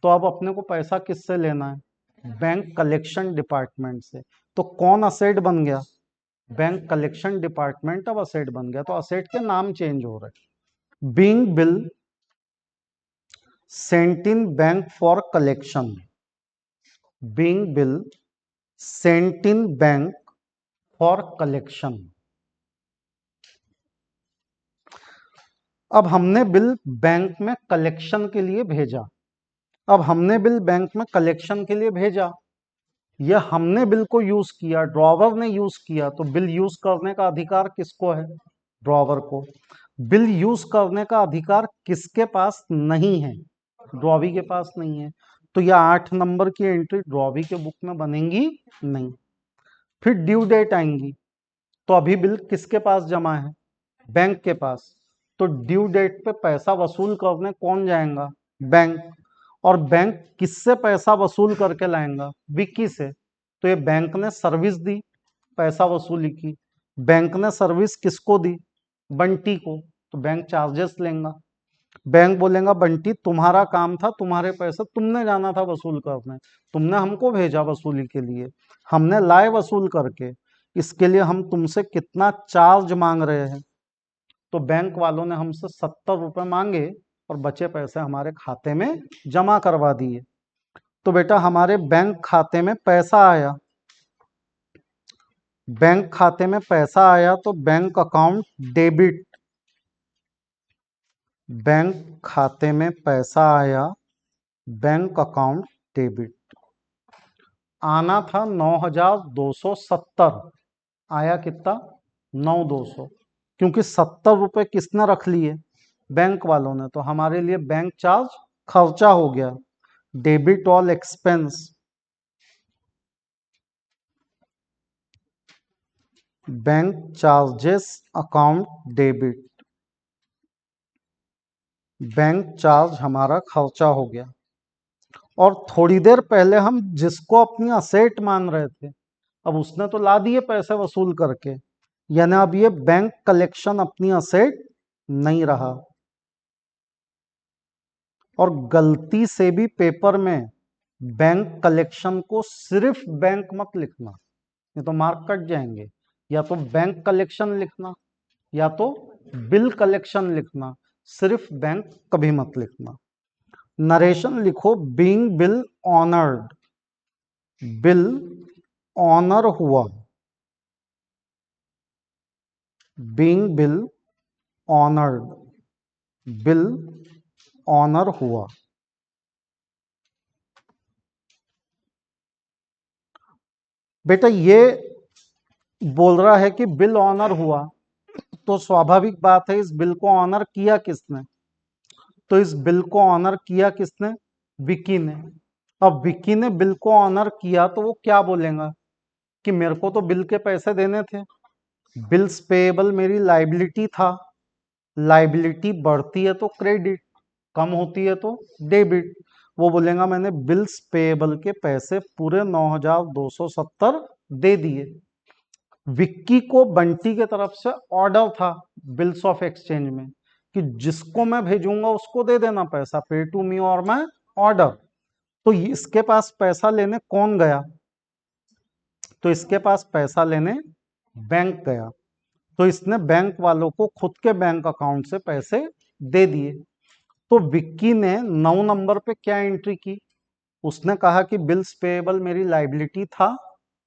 A: तो अब अपने को पैसा किससे लेना है, बैंक कलेक्शन डिपार्टमेंट से। तो कौन असेट बन गया, बैंक कलेक्शन डिपार्टमेंट अब असेट बन गया। तो असेट के नाम चेंज हो रहे। Being bill Saint in bank for collection, being bill Saint in bank for collection. अब हमने बिल बैंक में कलेक्शन के लिए भेजा। अब हमने बिल बैंक में कलेक्शन के लिए भेजा, यह हमने बिल को यूज किया, ड्रॉवर ने यूज किया। तो बिल यूज करने का अधिकार किसको है, ड्रॉवर को। बिल यूज करने का अधिकार किसके पास नहीं है, ड्रॉवी के पास नहीं है। तो यह 8 नंबर की एंट्री ड्रॉवी के बुक में बनेंगी नहीं। फिर ड्यू डेट आएंगी, तो अभी बिल किसके पास जमा है, बैंक के पास। तो ड्यू डेट पे पैसा वसूल करने कौन जाएगा, बैंक। और बैंक किससे पैसा वसूल करके लाएगा, विक्की से। तो ये बैंक ने सर्विस दी पैसा वसूली की, बैंक ने सर्विस किसको दी, बंटी को। तो बैंक चार्जेस लेगा। बैंक बोलेगा बंटी तुम्हारा काम था, तुम्हारे पैसे तुमने जाना था वसूल करने, तुमने हमको भेजा वसूली के लिए, हमने लाए वसूल करके, इसके लिए हम तुमसे कितना चार्ज मांग रहे हैं। तो बैंक वालों ने हमसे 70 रुपए मांगे और बचे पैसे हमारे खाते में जमा करवा दिए। तो बेटा हमारे बैंक खाते में पैसा आया, बैंक खाते में पैसा आया तो बैंक अकाउंट डेबिट, बैंक खाते में पैसा आया, बैंक अकाउंट डेबिट। आना था 9,270, आया कितना, 9,200। क्योंकि 70 रुपए किसने रख लिए, बैंक वालों ने। तो हमारे लिए बैंक चार्ज खर्चा हो गया, debit all expense, bank charges account debit, bank charge हमारा खर्चा हो गया। और थोड़ी देर पहले हम जिसको अपनी असेट मान रहे थे, अब उसने तो ला दिए पैसे वसूल करके, यानी अब ये बैंक कलेक्शन अपनी असेट नहीं रहा। और गलती से भी पेपर में बैंक कलेक्शन को सिर्फ बैंक मत लिखना, नहीं तो मार्क कट जाएंगे। या तो बैंक कलेक्शन लिखना या तो बिल कलेक्शन लिखना, सिर्फ बैंक कभी मत लिखना। नरेशन लिखो, being bill honoured, bill honour हुआ, being bill honoured, bill honour हुआ। बेटा ये बोल रहा है कि बिल ऑनर हुआ, तो स्वाभाविक बात है इस बिल को ऑनर किया किसने, तो इस बिल को ऑनर किया किसने, विक्की ने। अब विक्की ने बिल को ऑनर किया तो वो क्या बोलेगा कि मेरे को तो बिल के पैसे देने थे, बिल्स पेएबल मेरी लाइबिलिटी था, लाइबिलिटी बढ़ती है तो क्रेडिट, कम होती है तो डेबिट। वो बोलेगा मैंने बिल्स पेएबल के पैसे पूरे 9,270 दे दिए। विक्की को बंटी के तरफ से ऑर्डर था बिल्स ऑफ एक्सचेंज में कि जिसको मैं भेजूंगा उसको दे देना पैसा, पे टू मी और मैं ऑर्डर। तो इसके पास पैसा लेने कौन गया, तो इसके पास पैसा लेने बैंक गया। तो इसने बैंक वालों को खुद के बैंक अकाउंट से पैसे दे दिए। तो विक्की ने 9 नंबर पे क्या एंट्री की, उसने कहा कि बिल्स पेएबल मेरी लाइबिलिटी था,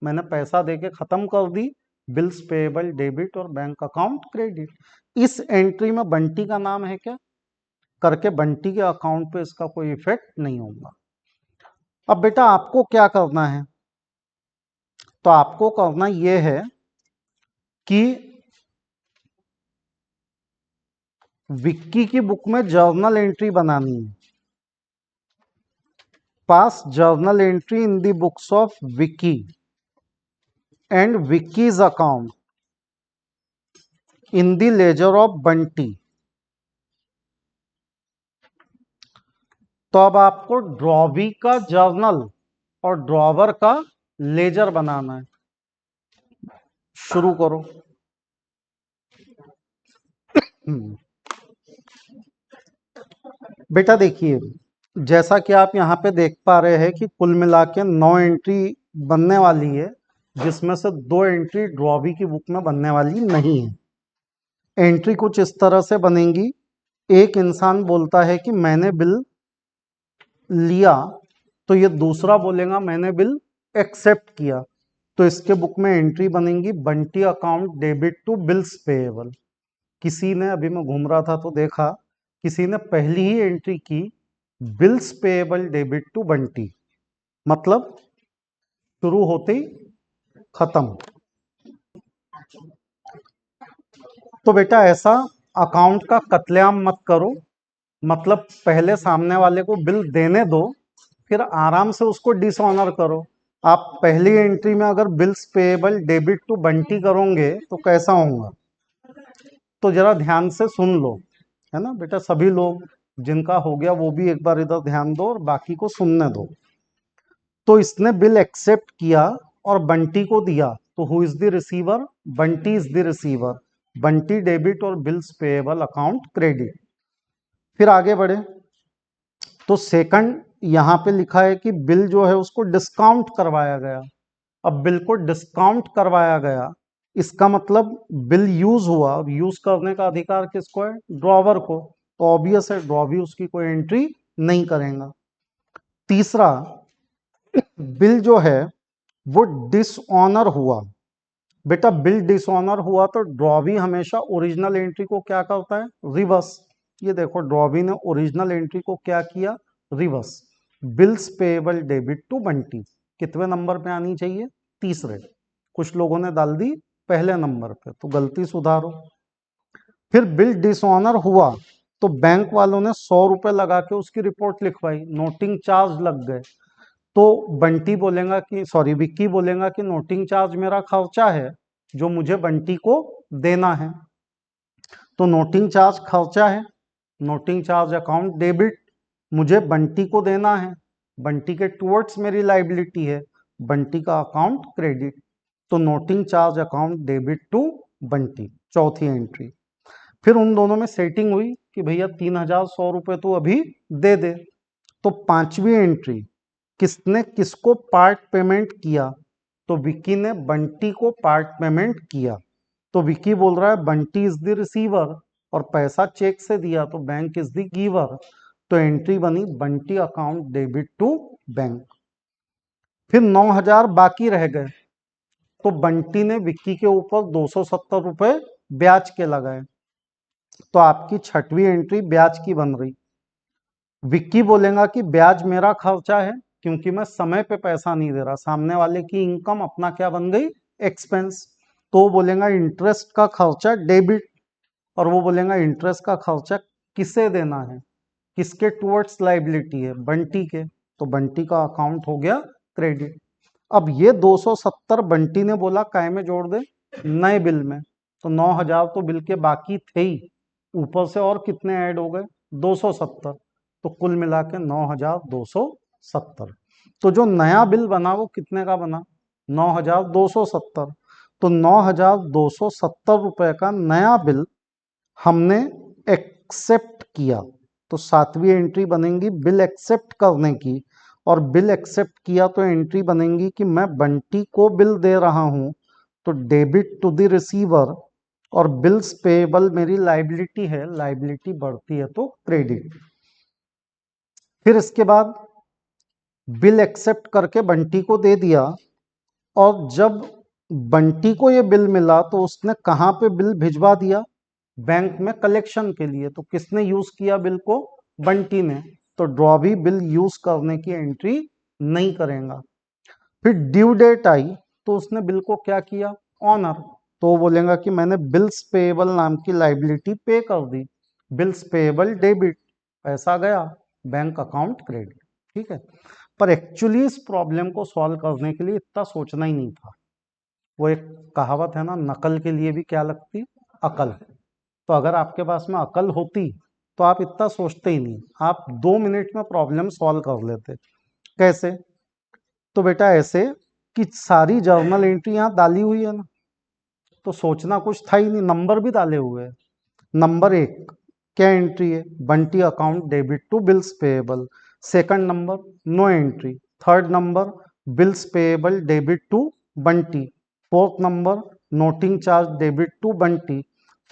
A: मैंने पैसा देके खत्म कर दी, बिल्स पेएबल डेबिट और बैंक अकाउंट क्रेडिट। इस एंट्री में बंटी का नाम है क्या, करके बंटी के अकाउंट पे इसका कोई इफेक्ट नहीं होगा। अब बेटा आपको क्या करना है, तो आपको करना यह है कि विक्की की बुक में जर्नल एंट्री बनानी है, pass journal entry in the books of Vicky and Vicky's account in the ledger of Bunty. तो अब आपको ड्रॉवी का जर्नल और ड्रॉवर का लेजर बनाना है। शुरू करो। बेटा देखिए, जैसा कि आप यहाँ पे देख पा रहे हैं कि कुल मिला के 9 एंट्री बनने वाली है, जिसमें से 2 एंट्री ड्रॉवी की बुक में बनने वाली नहीं है। एंट्री कुछ इस तरह से बनेंगी, एक इंसान बोलता है कि मैंने बिल लिया, तो ये दूसरा बोलेगा मैंने बिल एक्सेप्ट किया। तो इसके बुक में एंट्री बनेंगी Bunty account debit to bills payable. किसी ने, अभी मैं घूम रहा था तो देखा, किसी ने पहली ही एंट्री की bills payable debit to Bunty, मतलब शुरू होते ही खत्म। तो बेटा ऐसा अकाउंट का कत्लेआम मत करो, मतलब पहले सामने वाले को बिल देने दो, फिर आराम से उसको डिसऑनर करो। आप पहली एंट्री में अगर bills payable debit to Bunty करोगे तो कैसा होगा, तो जरा ध्यान से सुन लो, है ना बेटा, सभी लोग जिनका हो गया वो भी एक बार इधर ध्यान दो और बाकी को सुनने दो। तो इसने बिल एक्सेप्ट किया और बंटी को दिया, तो who is the receiver, Bunty is the receiver, Bunty debit और बिल्स पेएबल अकाउंट क्रेडिट। फिर आगे बढ़े तो सेकंड यहाँ पे लिखा है कि बिल जो है उसको डिस्काउंट करवाया गया। अब बिल को डिस्काउंट करवाया गया, इसका मतलब बिल यूज हुआ, अब यूज करने का अधिकार किसको है, ड्रॉवर को, तो ऑब्वियस है ड्रॉवी उसकी कोई एंट्री नहीं करेगा। तीसरा, बिल जो है वो डिसऑनर हुआ। बेटा बिल डिसऑनर हुआ तो ड्रॉवी हमेशा ओरिजिनल एंट्री को क्या करता है, रिवर्स। ये देखो ड्रॉवी ने ओरिजिनल एंट्री को क्या किया, reverse. Bills payable debit to Bunty कितने नंबर पे आनी चाहिए, तीसरे। कुछ लोगों ने डाल दी पहले नंबर पे, तो गलती सुधारो। फिर बिल डिसऑनर हुआ तो बैंक वालों ने 100 रुपए लगा के उसकी रिपोर्ट लिखवाई, नोटिंग चार्ज लग गए। तो बंटी बोलेगा कि, सॉरी विक्की बोलेगा कि नोटिंग चार्ज मेरा खर्चा है जो मुझे बंटी को देना है। तो नोटिंग चार्ज खर्चा है, नोटिंग चार्ज अकाउंट डेबिट, मुझे बंटी को देना है, बंटी के टुवर्ड्स मेरी लाइबिलिटी है, बंटी का अकाउंट क्रेडिट। तो noting charge account debit to Bunty, चौथी एंट्री। फिर उन दोनों में सेटिंग हुई कि भैया 3,100 रुपये तो अभी दे दे। तो पांचवी एंट्री, किसने किसको पार्ट पेमेंट किया, तो विक्की ने बंटी को पार्ट पेमेंट किया। तो विक्की बोल रहा है बंटी इज द रिसीवर और पैसा चेक से दिया, तो बैंक इज द गिवर। तो एंट्री बनी Bunty account debit to bank. फिर 9,000 बाकी रह गए, तो बंटी ने विक्की के ऊपर 270 रुपए ब्याज के लगाए। तो आपकी छठवीं एंट्री ब्याज की बन रही। विक्की बोलेगा कि ब्याज मेरा खर्चा है क्योंकि मैं समय पे पैसा नहीं दे रहा, सामने वाले की इनकम अपना क्या बन गई, एक्सपेंस। तो बोलेगा इंटरेस्ट का खर्चा डेबिट, और वो बोलेगा इंटरेस्ट का खर्चा किसे देना है, किसके टुवर्ड्स लाइबिलिटी है, बंटी के, तो बंटी का अकाउंट हो गया क्रेडिट। अब ये 270 बंटी ने बोला काय में जोड़ दे, नए बिल में, तो 9000 तो बिल के बाकी थे ही, ऊपर से और कितने ऐड हो गए 270, तो कुल मिला के 9270। तो जो नया बिल बना वो कितने का बना 9270। तो 9270 रुपए का नया बिल हमने एक्सेप्ट किया, तो 7वीं एंट्री बनेगी बिल एक्सेप्ट करने की, और बिल एक्सेप्ट किया तो एंट्री बनेगी कि मैं बंटी को बिल दे रहा हूं, तो डेबिट टू द रिसीवर, और बिल्स पेएबल मेरी लाइबिलिटी है, लाइबिलिटी बढ़ती है तो क्रेडिट। फिर इसके बाद बिल एक्सेप्ट करके बंटी को दे दिया, और जब बंटी को ये बिल मिला तो उसने कहां पे बिल भिजवा दिया, बैंक में कलेक्शन के लिए। तो किसने यूज किया बिल को, बंटी ने, तो ड्रॉ भी बिल यूज करने की एंट्री नहीं करेगा। फिर ड्यू डेट आई तो उसने बिल को क्या किया, ऑनर, तो वो बोलेगा कि मैंने बिल्स पेएबल नाम की लाइबिलिटी पे कर दी, बिल्स पेएबल डेबिट, पैसा गया, बैंक अकाउंट क्रेडिट। ठीक है, पर एक्चुअली इस प्रॉब्लम को सॉल्व करने के लिए इतना सोचना ही नहीं था। वो एक कहावत है ना, नकल के लिए भी क्या लगती, अकल। तो अगर आपके पास में अकल होती तो आप इतना सोचते ही नहीं, आप 2 मिनट में प्रॉब्लम सॉल्व कर लेते। कैसे, तो बेटा ऐसे कि सारी जर्नल एंट्री यहाँ डाली हुई है ना, तो सोचना कुछ था ही नहीं, नंबर भी डाले हुए हैं। नंबर 1 क्या एंट्री है, Bunty account debit to bills payable. Second number no entry. Third number bills payable debit to Bunty. Fourth number noting charge debit to Bunty.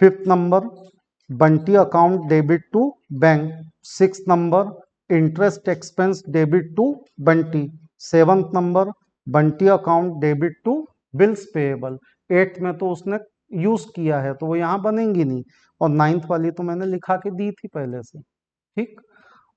A: Fifth number Bunty account debit to bank. Six number interest expense debit to Bunty. Seventh number Bunty account debit to bills payable. Eighth में तो उसने use किया है तो वो यहाँ बनेंगी नहीं, और 9th वाली तो मैंने लिखा के दी थी पहले से। ठीक,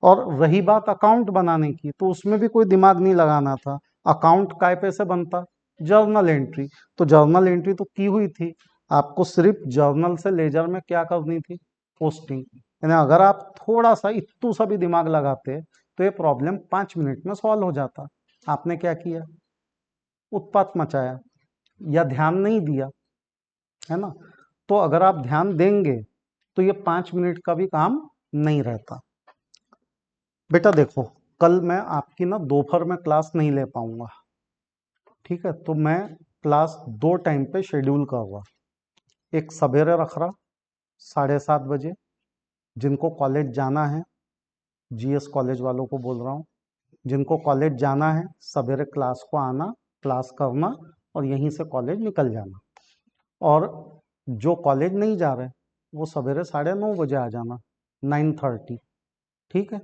A: और रही बात अकाउंट बनाने की, तो उसमें भी कोई दिमाग नहीं लगाना था। अकाउंट काय पे से बनता, जर्नल एंट्री, तो जर्नल एंट्री तो की हुई थी, आपको सिर्फ जर्नल से लेजर में क्या करनी थी, पोस्टिंग। यानी अगर आप थोड़ा सा इतू सा भी दिमाग लगाते तो ये प्रॉब्लम 5 मिनट में सॉल्व हो जाता। आपने क्या किया, उत्पात मचाया या ध्यान नहीं दिया, है ना। तो अगर आप ध्यान देंगे तो ये 5 मिनट का भी काम नहीं रहता। बेटा देखो, कल मैं आपकी ना दोपहर में क्लास नहीं ले पाऊंगा, ठीक है, तो मैं क्लास 2 टाइम पे शेड्यूल कर रहा। एक सवेरे रख रहा 7:30 बजे, जिनको कॉलेज जाना है, जीएस कॉलेज वालों को बोल रहा हूँ, जिनको कॉलेज जाना है सवेरे क्लास को आना, क्लास करना और यहीं से कॉलेज निकल जाना। और जो कॉलेज नहीं जा रहे वो सवेरे 9:30 बजे आ जाना, 9:30। ठीक है,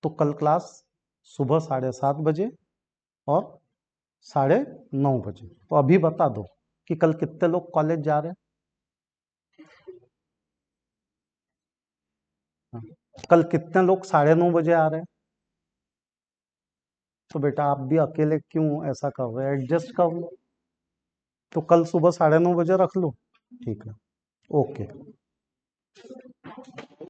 A: तो कल क्लास सुबह 7:30 बजे और 9:30 बजे। तो अभी बता दो कि कल कितने लोग कॉलेज जा रहे हैं, कल कितने लोग 9:30 बजे आ रहे हैं। तो बेटा आप भी अकेले क्यों ऐसा कर रहे हैं, एडजस्ट कर लो। तो कल सुबह 9:30 बजे रख लो, ठीक है, ओके।